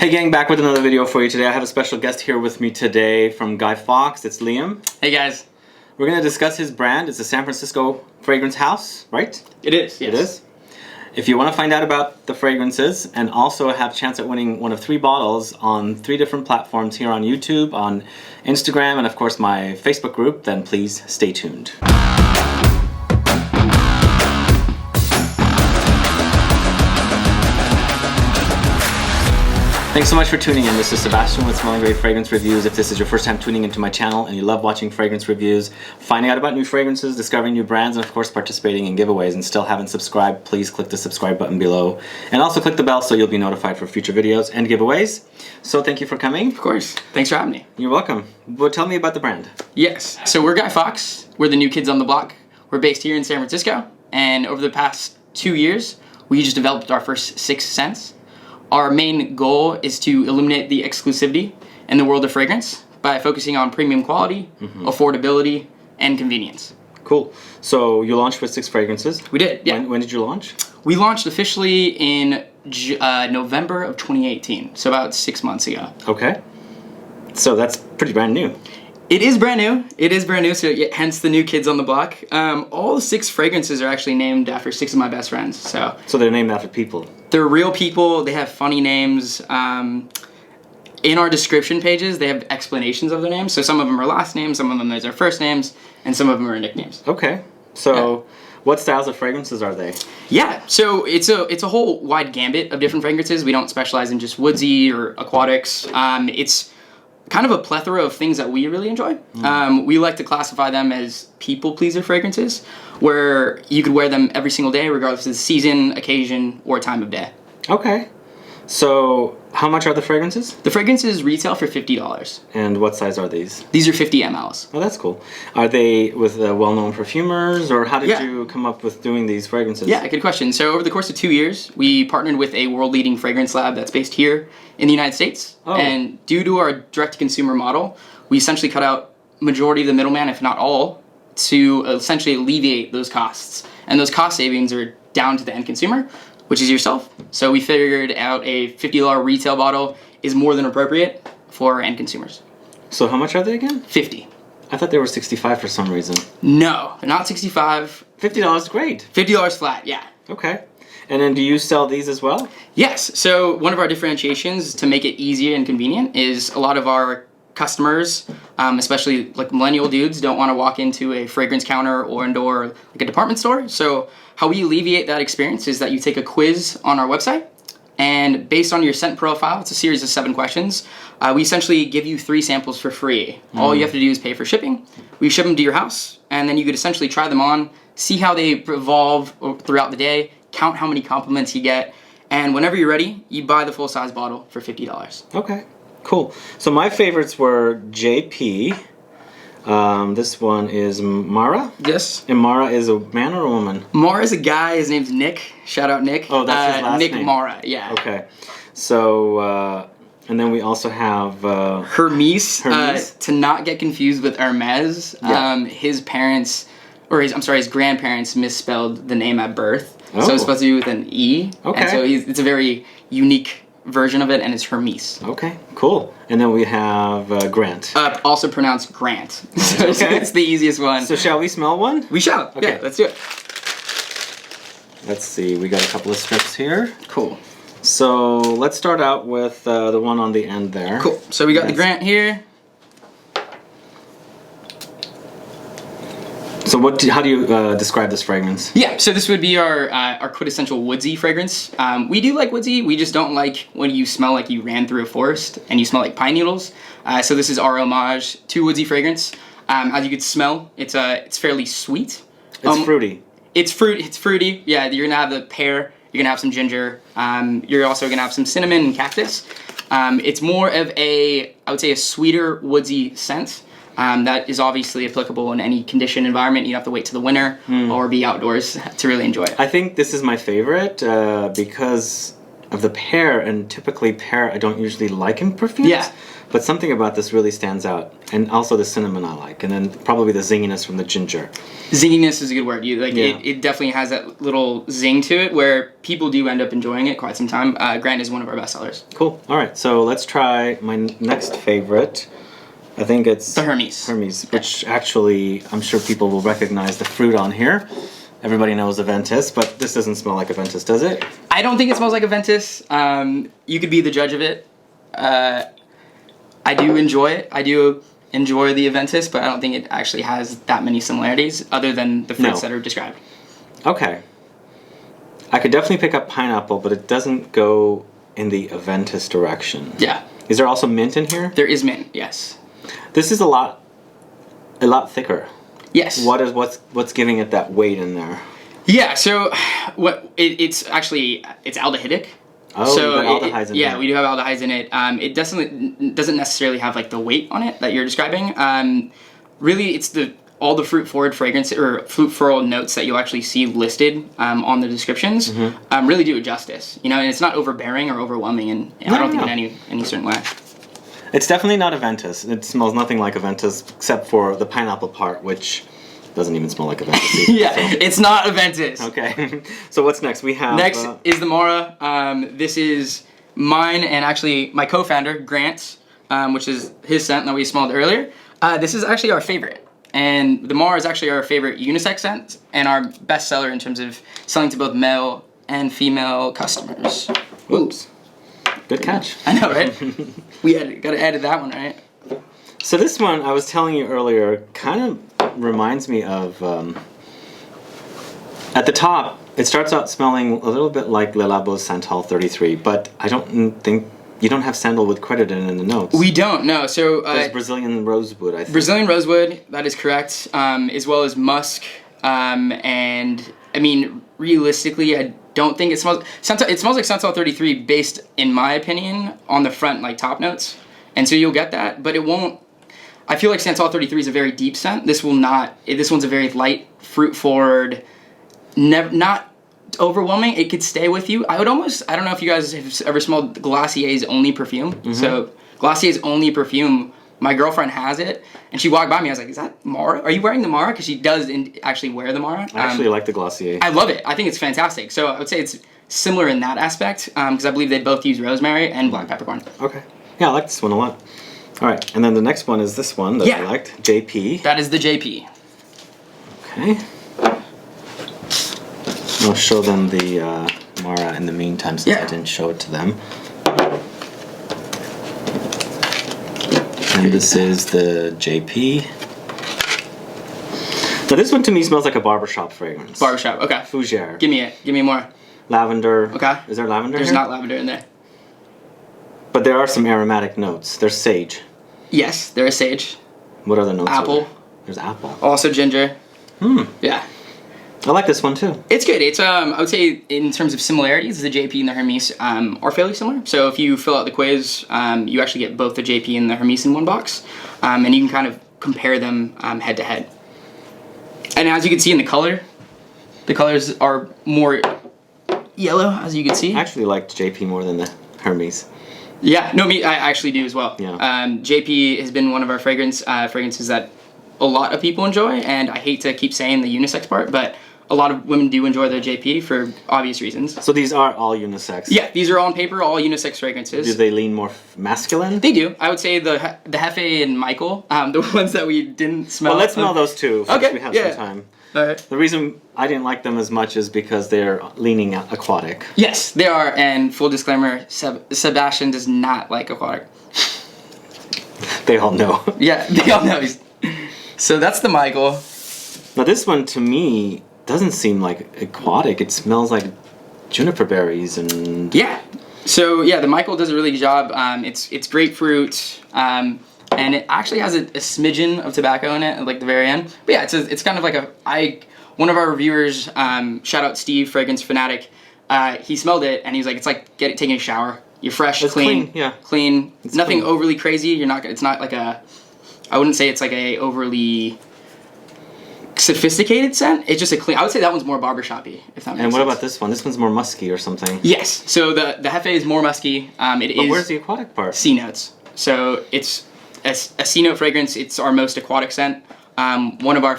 Hey gang, back with another video for you today. I have a special guest here with me today from Guy Fawkes. It's Liam. Hey guys. We're going to discuss his brand. It's a San Francisco fragrance house, right? It is, yes. It is. If you want to find out about the fragrances and also have a chance at winning one of 3 bottles on 3 different platforms here on YouTube, on Instagram, and of course my Facebook group, then please stay tuned. Thanks so much for tuning in. This is Sebastian with Smelling Great Fragrance Reviews. If this is your first time tuning into my channel and you love watching fragrance reviews, finding out about new fragrances, discovering new brands, and of course participating in giveaways and still haven't subscribed, please click the subscribe button below. And also click the bell so you'll be notified for future videos and giveaways. So thank you for coming. Of course. Thanks for having me. You're welcome. Well, tell me about the brand. Yes. So we're Guy Fawkes. We're the new kids on the block. We're based here in San Francisco. And over the past 2 years, we just developed our first 6 scents. Our main goal is to illuminate the exclusivity in the world of fragrance by focusing on premium quality, affordability, and convenience. Cool. So you launched with 6 fragrances? We did, yeah. When did you launch? We launched officially in November of 2018, so about 6 months ago. Okay. So that's pretty brand new. It is brand new. It is brand new, so hence the new kids on the block. All 6 fragrances are actually named after 6 of my best friends. So they're named after people? They're real people. They have funny names. In our description pages, they have explanations of their names. So some of them are last names, some of them are their first names, and some of them are nicknames. Okay. So what styles of fragrances are they? Yeah, so it's a whole wide gambit of different fragrances. We don't specialize in just woodsy or aquatics. It's kind of a plethora of things that we really enjoy. We like to classify them as people pleaser fragrances, where you could wear them every single day regardless of the season, occasion, or time of day. Okay. So how much are the fragrances? The fragrances retail for $50. And what size are these? These are 50 mLs. Oh, that's cool. Are they with well-known perfumers, or how did you come up with doing these fragrances? Yeah, good question. So over the course of 2 years, we partnered with a world-leading fragrance lab that's based here in the United States. Oh. And due to our direct-to-consumer model, we essentially cut out majority of the middleman, if not all, to essentially alleviate those costs. And those cost savings are down to the end consumer, which is yourself. So we figured out a $50 retail bottle is more than appropriate for end consumers. So how much are they again? 50. I thought they were 65 for some reason. No, they're not 65. $50, great. $50 flat, yeah. Okay. And then do you sell these as well? Yes. So one of our differentiations to make it easier and convenient is a lot of our customers, especially like millennial dudes, don't want to walk into a fragrance counter or indoor like a department store. So how we alleviate that experience is that you take a quiz on our website, and based on your scent profile, it's a series of 7 questions. We essentially give you 3 samples for free. All you have to do is pay for shipping. We ship them to your house, and then you could essentially try them on, see how they evolve throughout the day, count how many compliments you get, and whenever you're ready, you buy the full-size bottle for $50. Okay. Cool. So my favorites were JP. This one is Marra. Yes. And Marra is a man or a woman? Marra is a guy. His name's Nick. Shout out Nick. Oh, that's his last Nick name. Marra. Yeah. Okay. So and then we also have Hermis. To not get confused with Hermes. Yeah. His parents, or his grandparents misspelled the name at birth. Oh. So it's supposed to be with an E. Okay. And so it's a very unique version of it, and it's Hermis. Okay, cool. And then we have Grant. Also pronounced Grant. So okay. It's the easiest one. So shall we smell one? We shall. Okay. Yeah, let's do it. Let's see, we got a couple of strips here. Cool. So let's start out with the one on the end there. Cool. So we got the Grant here. So how do you describe this fragrance? Yeah, so this would be our quintessential woodsy fragrance. We do like woodsy, we just don't like when you smell like you ran through a forest and you smell like pine needles. So this is our homage to woodsy fragrance. As you could smell, it's fairly sweet. It's fruity. It's fruity. Yeah, you're gonna have the pear, you're gonna have some ginger, you're also gonna have some cinnamon and cactus. It's more of I would say a sweeter woodsy scent. That is obviously applicable in any conditioned environment. You don't have to wait to the winter or be outdoors to really enjoy it. I think this is my favorite because of the pear, and typically pear I don't usually like in perfumes. Yeah. But something about this really stands out, and also the cinnamon I like, and then probably the zinginess from the ginger. Zinginess is a good word. Yeah. It definitely has that little zing to it where people do end up enjoying it quite some time. Grant is one of our best sellers. Cool. All right, so let's try my next favorite. I think it's The Hermes. Hermes, which actually I'm sure people will recognize the fruit on here. Everybody knows Aventus, but this doesn't smell like Aventus, does it? I don't think it smells like Aventus. You could be the judge of it. I do enjoy it. I do enjoy the Aventus, but I don't think it actually has that many similarities other than the fruits that are described. Okay. I could definitely pick up pineapple, but it doesn't go in the Aventus direction. Yeah. Is there also mint in here? There is mint, yes. This is a lot thicker. Yes. What's giving it that weight in there? Yeah, so it's aldehydic. Oh, so you got aldehydes in yeah, we do have aldehydes in it. It doesn't necessarily have like the weight on it that you're describing. Really, it's all the fruit forward fragrance or fruit floral notes that you'll actually see listed on the descriptions. Really do it justice, and it's not overbearing or overwhelming, and I don't think in any certain way. It's definitely not Aventus. It smells nothing like Aventus except for the pineapple part, which doesn't even smell like Aventus. Yeah, so. It's not Aventus. Okay. So what's next? We have next is the Marra. This is mine and actually my co-founder Grant's, which is his scent that we smelled earlier. This is actually our favorite, and the Marra is actually our favorite unisex scent and our best seller in terms of selling to both male and female customers. Oops. Good catch. I know, right? We got to add that one, right? So this one, I was telling you earlier, kind of reminds me of, at the top, it starts out smelling a little bit like Le Labo's Santal 33, but I don't think, you don't have sandalwood credited in the notes. We don't, no. So there's Brazilian rosewood, I think. Brazilian rosewood, that is correct, as well as musk, and I mean, realistically, I don't think it smells. It smells like Santal 33, based, in my opinion, on the front like top notes, and so you'll get that, but it won't. I feel like Santal 33 is a very deep scent. This will not. This one's a very light, fruit forward, not overwhelming. It could stay with you. I don't know if you guys have ever smelled Glacier's Only perfume. So Glacier's Only perfume. My girlfriend has it, and she walked by me. I was like, "Is that Marra? Are you wearing the Marra?" Because she does actually wear the Marra. I actually like the Glacier. I love it. I think it's fantastic. So I would say it's similar in that aspect, because I believe they both use rosemary and black peppercorn. Okay. Yeah, I like this one a lot. All right, and then the next one is this one that I liked, JP. That is the JP. Okay. I'll show them the Marra in the meantime, since I didn't show it to them. And this is the JP. Now this one to me smells like a barbershop fragrance. Barbershop, okay. Fougere. Give me more. Lavender. Okay. Is there lavender There's here? not lavender in there. But there are some aromatic notes. There's sage. Yes, there is sage. What other notes? Apple. There's apple. Also ginger. Yeah. I like this one too. It's good. It's I would say in terms of similarities, the JP and the Hermes are fairly similar. So if you fill out the quiz, you actually get both the JP and the Hermes in one box, and you can kind of compare them head to head. And as you can see in the colors are more yellow, as you can see. I actually liked JP more than the Hermes. Yeah, no, I actually do as well. Yeah. JP has been one of our fragrances that a lot of people enjoy, and I hate to keep saying the unisex part, but a lot of women do enjoy their JP for obvious reasons. So these are all unisex? Yeah, these are on paper all unisex fragrances. Do they lean more masculine? They do. I would say the Jefe and Mikul, the ones that we didn't smell. Well, let's smell those two since we have some time. All right. The reason I didn't like them as much is because they're leaning aquatic. Yes, they are, and full disclaimer, Sebastian does not like aquatic. They all know. Yeah, they all know. So that's the Mikul. Now this one, to me, doesn't seem like aquatic. It smells like juniper berries and... Yeah. So yeah, the Mikul does a really good job. It's grapefruit, and it actually has a smidgen of tobacco in it, like the very end. But yeah, it's kind of like one of our reviewers, shout out Steve, fragrance fanatic. He smelled it and he's like, it's like taking a shower. You're fresh, it's clean, yeah, clean. It's nothing clean. overly crazy. It's not like I wouldn't say it's like a overly sophisticated scent. It's just a clean. I would say that one's more barbershoppy, if that makes sense. And what about this one? This one's more musky or something. Yes. So the Jefe is more musky. But where's the aquatic part? C notes. So it's a C note fragrance. It's our most aquatic scent. One of our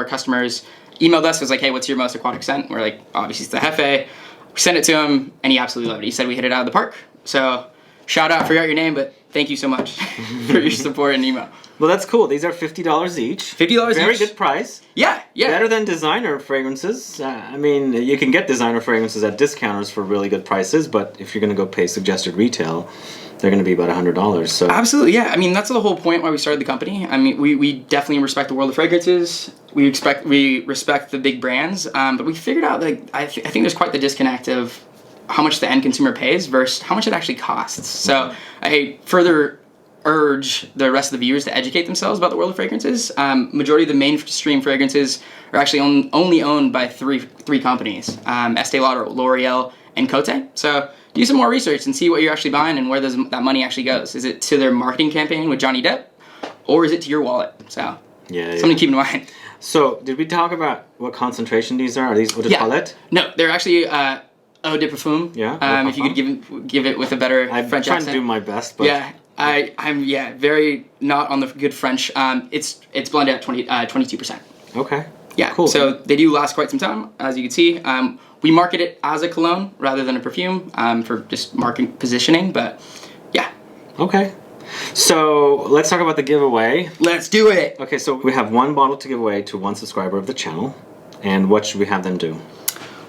customers emailed us, was like, hey, what's your most aquatic scent? We're like, obviously it's the Jefe. We sent it to him, and he absolutely loved it. He said we hit it out of the park. So shout out, forgot your name, but thank you so much for your support and email. Well, that's cool. These are $50 each. $50 each. Very good price. Yeah. Better than designer fragrances. I mean, you can get designer fragrances at discounters for really good prices, but if you're going to go pay suggested retail, they're going to be about $100. So absolutely, yeah. I mean, that's the whole point why we started the company. I mean, we definitely respect the world of fragrances. We respect the big brands, but we figured out that I think there's quite the disconnect of how much the end consumer pays versus how much it actually costs. So I further urge the rest of the viewers to educate themselves about the world of fragrances. Majority of the mainstream fragrances are actually only owned by three companies: Estee Lauder, L'Oreal, and Coty. So do some more research and see what you're actually buying and where that money actually goes. Is it to their marketing campaign with Johnny Depp, or is it to your wallet? So something to keep in mind. So did we talk about what concentration these are? Are these Eau De Parfum? No, they're actually Eau De Parfum. Yeah. If you could give it with a better French accent. I'm trying to do my best, but yeah. I'm very not on the good French. It's blended at 22%. Okay. Yeah. Cool. So they do last quite some time, as you can see. We market it as a cologne rather than a perfume for just marketing positioning, but yeah. Okay. So let's talk about the giveaway. Let's do it. Okay, so we have one bottle to give away to one subscriber of the channel, and what should we have them do?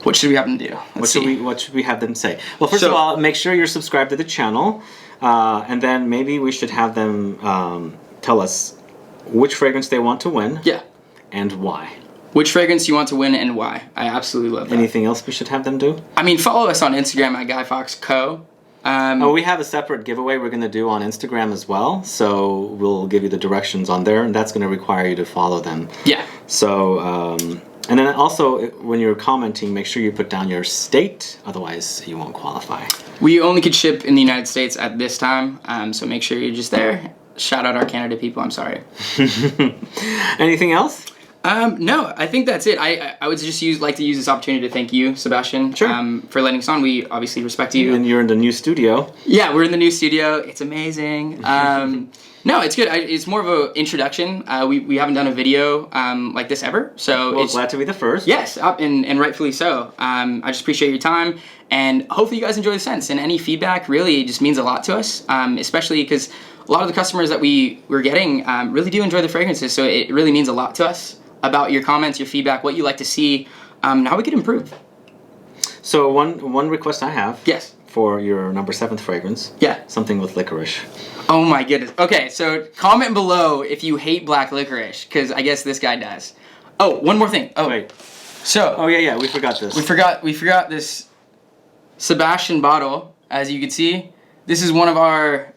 What should we have them do? What should we have them say? Well, first of all, make sure you're subscribed to the channel, and then maybe we should have them tell us which fragrance they want to win. Yeah. And why. Which fragrance you want to win and why. I absolutely love that. Anything else we should have them do? I mean, follow us on Instagram at GuyFoxCo. We have a separate giveaway we're going to do on Instagram as well, so we'll give you the directions on there, and that's going to require you to follow them. Yeah. So, and then also, when you're commenting, make sure you put down your state, otherwise you won't qualify. We only could ship in the United States at this time, so make sure you're just there. Shout out our Canada people, I'm sorry. Anything else? No, I think that's it. I would just like to use this opportunity to thank you, Sebastian, for letting us on. We obviously respect you. And you're in the new studio. Yeah, we're in the new studio. It's amazing. No, it's good. It's more of an introduction. We haven't done a video like this ever, so well, glad to be the first. Yes, and rightfully so. I just appreciate your time, and hopefully you guys enjoy the scents. And any feedback really just means a lot to us, especially because a lot of the customers that we're getting really do enjoy the fragrances. So it really means a lot to us about your comments, your feedback, what you like to see, and how we could improve. So one request I have. Yes. For your number 7th fragrance. Yeah. Something with licorice. Oh my goodness. Okay, so comment below if you hate black licorice, because I guess this guy does. Oh, one more thing. Oh, wait. So. Oh yeah, we forgot this. We forgot this Sebastian bottle. As you can see, this is one of our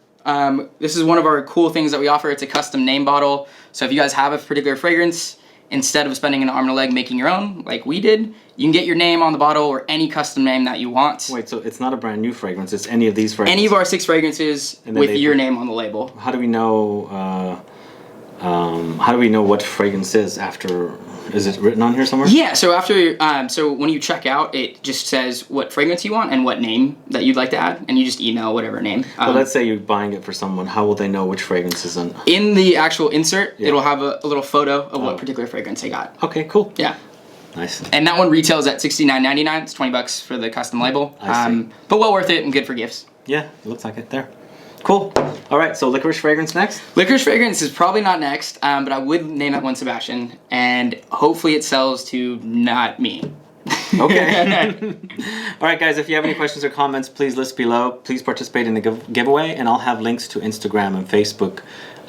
cool things that we offer. It's a custom name bottle. So if you guys have a particular fragrance, instead of spending an arm and a leg making your own, like we did, you can get your name on the bottle or any custom name that you want. Wait, so it's not a brand new fragrance, it's any of these fragrances? Any of our 6 fragrances with your name on the label. How do we know, what fragrance is after, is it written on here somewhere? Yeah, so so when you check out, it just says what fragrance you want and what name that you'd like to add, and you just email whatever name. Well, let's say you're buying it for someone, how will they know which fragrance is in? In the actual insert, it'll have a little photo of what particular fragrance they got. Okay, cool. Yeah. Nice. And that one retails at $69.99. It's $20 for the custom label. I see. But well worth it and good for gifts. Yeah, it looks like it there. Cool. All right, so licorice fragrance next? Licorice fragrance is probably not next, but I would name that one Sebastian, and hopefully it sells to not me. Okay. All right, guys, if you have any questions or comments, please list below. Please participate in the giveaway, and I'll have links to Instagram and Facebook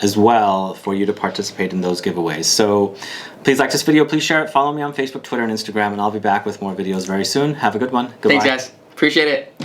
as well for you to participate in those giveaways. So please like this video, please share it, follow me on Facebook, Twitter, and Instagram, and I'll be back with more videos very soon. Have a good one. Goodbye. Thanks, guys. Appreciate it.